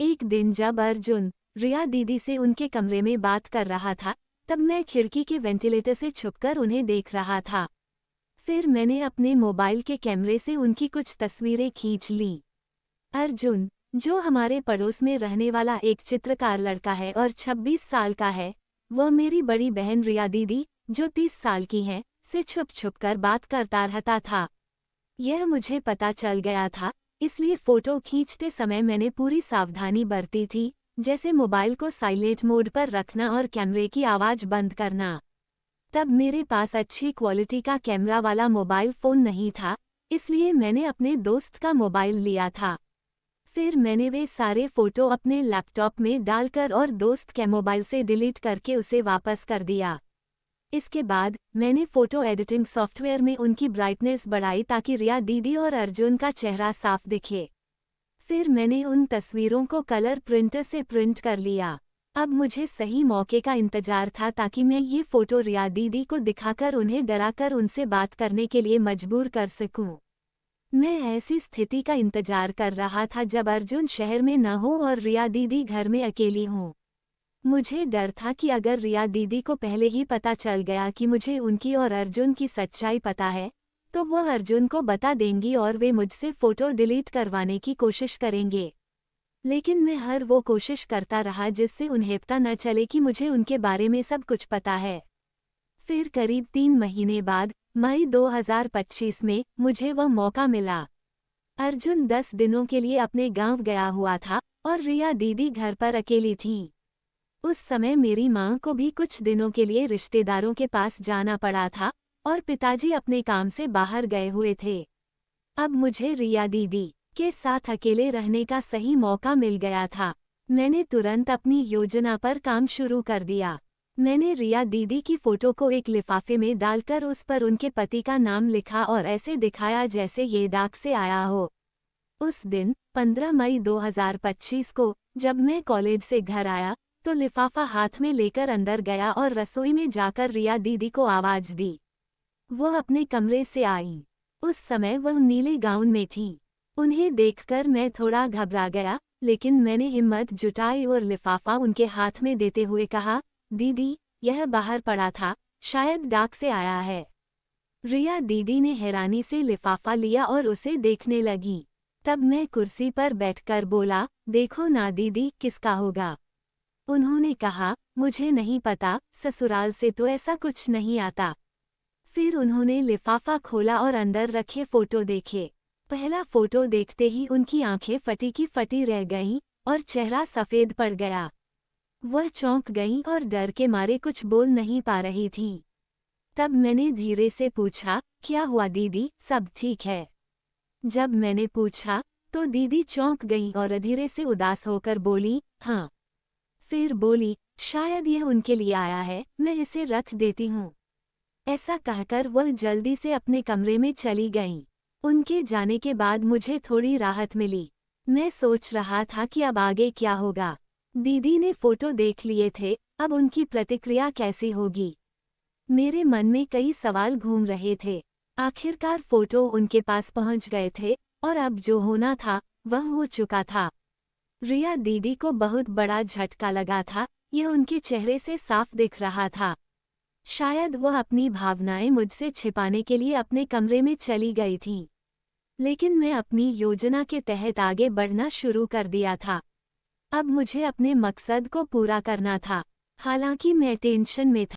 एक दिन जब अर्जुन रिया दीदी से उनके कमरे में बात कर रहा था, तब मैं खिड़की के वेंटिलेटर से छुपकर उन्हें देख रहा था। फिर मैंने अपने मोबाइल के कैमरे से उनकी कुछ तस्वीरें खींच लीं। अर्जुन, जो हमारे पड़ोस में रहने वाला एक चित्रकार लड़का है और 26 साल का है, वह मेरी बड़ी बहन रिया दीदी, जो 30 साल की है, से छुप छुप कर बात करता रहता था। यह मुझे पता चल गया था, इसलिए फोटो खींचते समय मैंने पूरी सावधानी बरती थी, जैसे मोबाइल को साइलेंट मोड पर रखना और कैमरे की आवाज़ बंद करना। तब मेरे पास अच्छी क्वालिटी का कैमरा वाला मोबाइल फ़ोन नहीं था, इसलिए मैंने अपने दोस्त का मोबाइल लिया था। फिर मैंने वे सारे फ़ोटो अपने लैपटॉप में डालकर और दोस्त के मोबाइल से डिलीट करके उसे वापस कर दिया। इसके बाद मैंने फ़ोटो एडिटिंग सॉफ्टवेयर में उनकी ब्राइटनेस बढ़ाई ताकि रिया दीदी और अर्जुन का चेहरा साफ दिखे। फिर मैंने उन तस्वीरों को कलर प्रिंटर से प्रिंट कर लिया। अब मुझे सही मौके का इंतजार था ताकि मैं ये फ़ोटो रिया दीदी को दिखाकर उन्हें डराकर उनसे बात करने के लिए मजबूर कर सकूं। मैं ऐसी स्थिति का इंतजार कर रहा था जब अर्जुन शहर में न हो और रिया दीदी घर में अकेली हों। मुझे डर था कि अगर रिया दीदी को पहले ही पता चल गया कि मुझे उनकी और अर्जुन की सच्चाई पता है, तो वह अर्जुन को बता देंगी और वे मुझसे फ़ोटो डिलीट करवाने की कोशिश करेंगे। लेकिन मैं हर वो कोशिश करता रहा जिससे उन्हें पता न चले कि मुझे उनके बारे में सब कुछ पता है। फिर करीब 3 महीने बाद, मई 2025 में, मुझे वह मौका मिला। अर्जुन 10 दिनों के लिए अपने गांव गया हुआ था और रिया दीदी घर पर अकेली थीं। उस समय मेरी मां को भी कुछ दिनों के लिए रिश्तेदारों के पास जाना पड़ा था और पिताजी अपने काम से बाहर गए हुए थे। अब मुझे रिया दीदी के साथ अकेले रहने का सही मौका मिल गया था। मैंने तुरंत अपनी योजना पर काम शुरू कर दिया। मैंने रिया दीदी की फोटो को एक लिफाफे में डालकर उस पर उनके पति का नाम लिखा और ऐसे दिखाया जैसे ये डाक से आया हो। उस दिन 15 मई 2025 को जब मैं कॉलेज से घर आया तो लिफाफा हाथ में लेकर अंदर गया और रसोई में जाकर रिया दीदी को आवाज दी। वह अपने कमरे से आई। उस समय वह नीले गाउन में थीं। उन्हें देखकर मैं थोड़ा घबरा गया, लेकिन मैंने हिम्मत जुटाई और लिफाफा उनके हाथ में देते हुए कहा, दीदी, यह बाहर पड़ा था, शायद डाक से आया है। रिया दीदी ने हैरानी से लिफाफा लिया और उसे देखने लगी। तब मैं कुर्सी पर बैठकर बोला, देखो ना दीदी, किसका होगा। उन्होंने कहा, मुझे नहीं पता, ससुराल से तो ऐसा कुछ नहीं आता। फिर उन्होंने लिफाफा खोला और अंदर रखे फोटो देखे। पहला फोटो देखते ही उनकी आंखें फटी की फटी रह गईं और चेहरा सफ़ेद पड़ गया। वह चौंक गईं और डर के मारे कुछ बोल नहीं पा रही थीं। तब मैंने धीरे से पूछा, क्या हुआ दीदी, सब ठीक है? जब मैंने पूछा तो दीदी चौंक गईं और धीरे से उदास होकर बोली, हाँ। फिर बोली, शायद यह उनके लिए आया है, मैं इसे रख देती हूँ। ऐसा कहकर वह जल्दी से अपने कमरे में चली गईं। उनके जाने के बाद मुझे थोड़ी राहत मिली। मैं सोच रहा था कि अब आगे क्या होगा। दीदी ने फोटो देख लिए थे, अब उनकी प्रतिक्रिया कैसी होगी। मेरे मन में कई सवाल घूम रहे थे। आखिरकार फोटो उनके पास पहुंच गए थे और अब जो होना था वह हो चुका था। रिया दीदी को बहुत बड़ा झटका लगा था, यह उनके चेहरे से साफ दिख रहा था। शायद वह अपनी भावनाएं मुझसे छिपाने के लिए अपने कमरे में चली गई थीं। लेकिन मैं अपनी योजना के तहत आगे बढ़ना शुरू कर दिया था। अब मुझे अपने मकसद को पूरा करना था। हालांकि मैं टेंशन में था।